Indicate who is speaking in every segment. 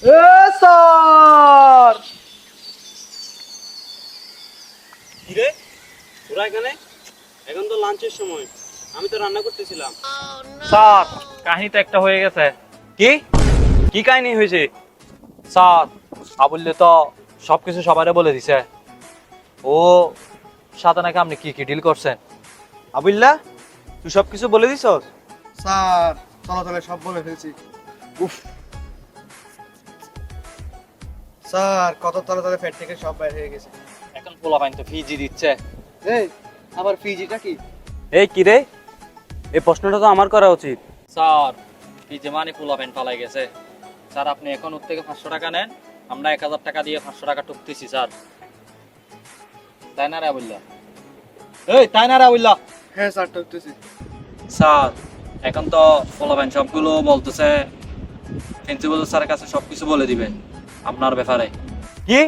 Speaker 1: এ sir,
Speaker 2: কিরে তোরা এখানে? এখন তো লাঞ্চের সময়, আমি তো রান্না করতেছিলাম।
Speaker 3: স্যার কাহিনী তো একটা হয়ে গেছে।
Speaker 2: কি কি কাহিনী হয়েছে?
Speaker 3: স্যার আবুল্লে তো সবকিছু সবারে বলে দিছে। ও সাথে নাকি আপনি কি কি ডিল করছেন?
Speaker 2: আবুল্লাহ, তুই সবকিছু বলে দিছস?
Speaker 1: স্যার চলাচলে সব বলে ফেলছি।
Speaker 2: উফ,
Speaker 1: স্যার কত তলে ফ্যাট থেকে সব বাইরে হয়ে গেছে।
Speaker 3: এখন পোলাপাইন তো ফিজি দিচ্ছে।
Speaker 1: এই আবার ফিজিটা কি?
Speaker 2: এই কিরে, এই প্রশ্নটা তো আমার করা উচিত।
Speaker 3: স্যার ফিজি মানে পোলাপাইন পালাই গেছে। স্যার আপনি এখন ওর থেকে 500 টাকা নেন, আমরা 1000 টাকা দিয়ে 500 টাকা টুকতেছি স্যার। তাই না রে আবুল্লাহ? এই তাই না রে আবুল্লাহ?
Speaker 1: হ্যাঁ স্যার টকতেছি।
Speaker 3: স্যার এখন তো পোলাপাইন সবগুলো বলতেছে প্রিন্সিপাল স্যারের কাছে সবকিছু বলে দিবে আপনার ব্যাপারে।
Speaker 2: কি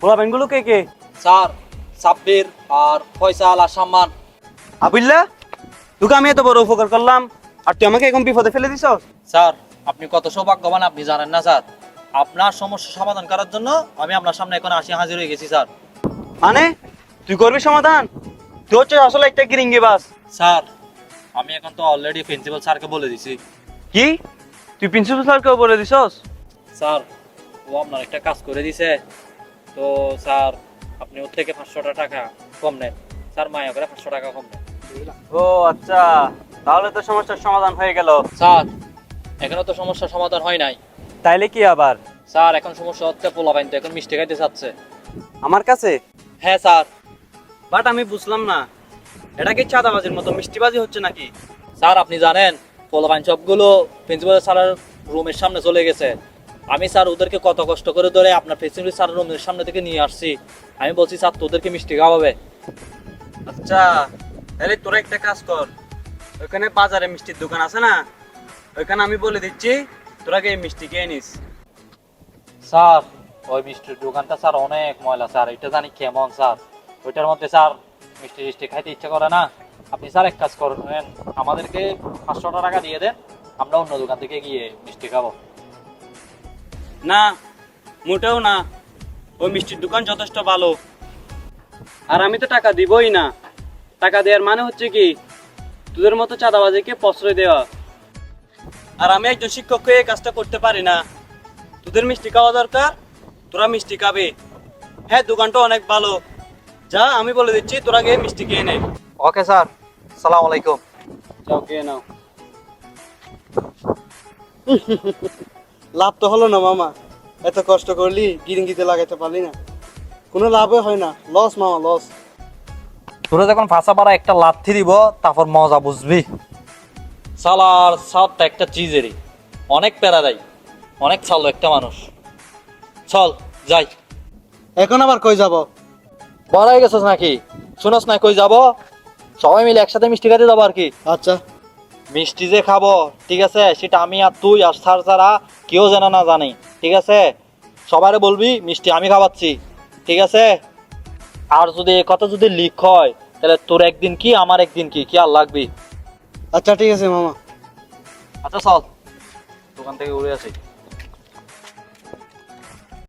Speaker 2: পোলাপাইনগুলো কে কে?
Speaker 3: স্যার সাব্বির আর ফয়সাল আর সম্মান।
Speaker 2: আবুল্লাহ, তোকে আমি এত বড় উপকার করলাম আর তুই আমাকে এখন বিপদে ফেলে দিছস?
Speaker 3: স্যার আপনি কত সৌভাগ্যবান আপনি জানেন না স্যার। আপনার সমস্যা সমাধান করার জন্য আমি আপনার সামনে এখন হাজির হয়ে গেছি স্যার।
Speaker 2: মানে তুই করবি সমাধান? তুই হচ্ছে আসলে একটা গিরিঙ্গি বাস।
Speaker 3: স্যার আমি এখন তো অলরেডি প্রিন্সিপাল স্যারকে বলে দিছি।
Speaker 2: কি তুই প্রিন্সিপাল স্যারকেও বলে দিছস?
Speaker 3: স্যার ও আপনার একটা কাজ করে দিছে, তো স্যার আপনি ওর থেকে 500 টাকা কম নেন স্যার, মায়া করে 500 টাকা কম নেন।
Speaker 2: ও আচ্ছা, তাহলে তো সমস্যার সমাধান হয়ে গেল।
Speaker 3: স্যার এখনো তো সমস্যার সমাধান হয় নাই।
Speaker 2: তাইলে কি আবার?
Speaker 3: স্যার এখন সমস্যা হচ্ছে পোলাপাইন তো এখন মিষ্টি খাইতে চাচ্ছে।
Speaker 2: আমার কাছে?
Speaker 3: হ্যাঁ স্যার।
Speaker 2: বাট আমি বুঝলাম না, এটা কি চাঁদাবাজির মতো মিষ্টিবাজি হচ্ছে নাকি?
Speaker 3: স্যার আপনি জানেন পোলাপাইন সবগুলো প্রিন্সিপাল স্যারের রুমের সামনে চলে গেছে। আমি স্যার ওদেরকে কত কষ্ট করে ধরে আপনার প্রিন্সিপাল স্যারের রুমের সামনে থেকে নিয়ে আসছি। আমি বলছি স্যার তোদেরকে মিষ্টি খাওয়াবে।
Speaker 2: আচ্ছা, তাহলে তোরা একটা কাজ কর, ওইখানে বাজারে মিষ্টির দোকান আছে না, ওইখানে আমি বলে দিচ্ছি তোরা গিয়ে মিষ্টি খেয়ে নিস।
Speaker 3: স্যার ওই মিষ্টির দোকানটা স্যার অনেক ময়লা স্যার, এটা জানি কেমন স্যার, ওইটার মধ্যে স্যার মিষ্টি টিষ্টি খাইতে ইচ্ছা করে না। আপনি স্যার এক কাজ করবেন, আমাদেরকে 500 টাকা দিয়ে দেন, আমরা অন্য দোকান থেকে গিয়ে মিষ্টি খাবো।
Speaker 2: না, মোটেও না, ওই মিষ্টির দোকান যথেষ্ট ভালো, আর আমি তো টাকা দিবই না। টাকা দেওয়ার মানে হচ্ছে কি, তোদের মতো চাঁদাবাজিকে প্রশ্রয় দেওয়া। আর আমি একজন শিক্ষককে এই কাজটা করতে পারি না। তোদের মিষ্টি খাওয়া দরকার, তোরা মিষ্টি খাবে। হ্যাঁ, দোকানটা অনেক ভালো, যা আমি বলে দিচ্ছি তোরা গিয়ে মিষ্টি খেয়ে নে।
Speaker 3: ওকে স্যার, সালাম আলাইকুম।
Speaker 2: যাও খেয়ে নাও।
Speaker 1: লাভ তো হলো না মামা, এত কষ্ট করলি গিরিঙ্গিতে লাগাইতে পারলি না, কোনো লাভই হয় না, লস মামা লস।
Speaker 3: তোরা যখন ফাঁসা পাড়া একটা লাথি দিব তারপর মজা বুঝবি। সালার সাতটা একটা চিজেরই অনেক প্যারা দেয়, অনেক চালো একটা মানুষ। চল যাই।
Speaker 1: এখন আবার কই যাব?
Speaker 3: বড় হয়ে গেছিস নাকি? শুনস না কই যাব? সবাই মিলে একসাথে মিষ্টি খেতে যাবো আর কি।
Speaker 1: আচ্ছা
Speaker 3: মিষ্টি যে খাবো ঠিক আছে, সেটা আমি আর তুই আর স্যার ছাড়া কেউ যেন না জানি, ঠিক আছে? সবারে বলবি মিষ্টি আমি খাওয়াচ্ছি, ঠিক আছে? আর যদি এ কথা যদি লিক হয় তাহলে তোর একদিন কি আমার একদিন কি, কি আর লাগবি?
Speaker 1: আচ্ছা ঠিক আছে মামা।
Speaker 3: আচ্ছা চল দোকান থেকে উড়ে আসি।